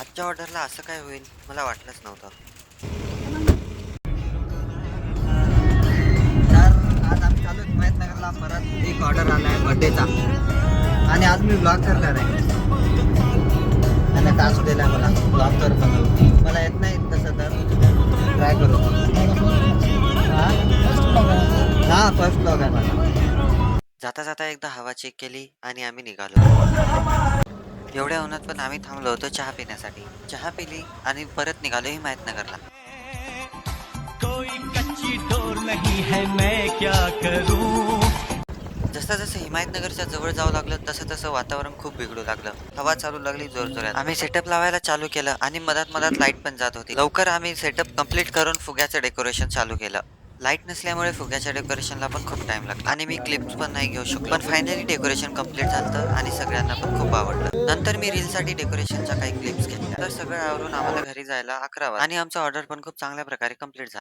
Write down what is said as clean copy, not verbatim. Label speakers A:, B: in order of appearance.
A: आजच्या ऑर्डरला असं काय होईल मला वाटलंच नव्हतं. तर आज आम्ही चालू हिमायतनगरला. परत एक ऑर्डर आला आहे बर्थडेचा आणि आज मी ब्लॉग करणार आहे. आणि टास्क दिला मला ब्लॉग कर बनवून. मला येत नाही तसं तर ट्राय करू. हां फर्स्ट ब्लॉग आहे माझा. जाता जाता एकदा हवा चेक केली आणि आम्ही निघालो. एवढ्या उन्हात पण आम्ही थांबलो होतो चहा पिण्यासाठी. चहा पिली आणि परत निघालो हिमायतनगरला.
B: कोई कच्ची डोर नहीं है मैं क्या करूं.
A: जसं जसं हिमायतनगरच्या जवळ जाऊ लागलं तसं तसं वातावरण खूप बिघडू लागलं. हवा चालू लागली जोरजोरात. आम्ही सेटअप लावायला चालू केलं आणि मधात लाईट पण जात होती. लवकर आम्ही सेटअप कंप्लीट करून फुग्याचं डेकोरेशन चालू केलं. लाईट नसल्यामुळे फुग्याच्या डेकोरेशनला पण खूप टाइम लागला आणि मी क्लिप्स पण नाही घेऊ शकलो. पण फायनली डेकोरेशन कंप्लीट झालं आणि सगळ्यांना पण खूप आवडलं. नंतर मी रीलसाठी डेकोरेशनच्या काही क्लिप्स घेतल्या. तर सगळं आवरून आम्हाला घरी जायला 11 वाजले आणि आमचा ऑर्डर पण खूप चांगल्या प्रकारे कंप्लीट झाला.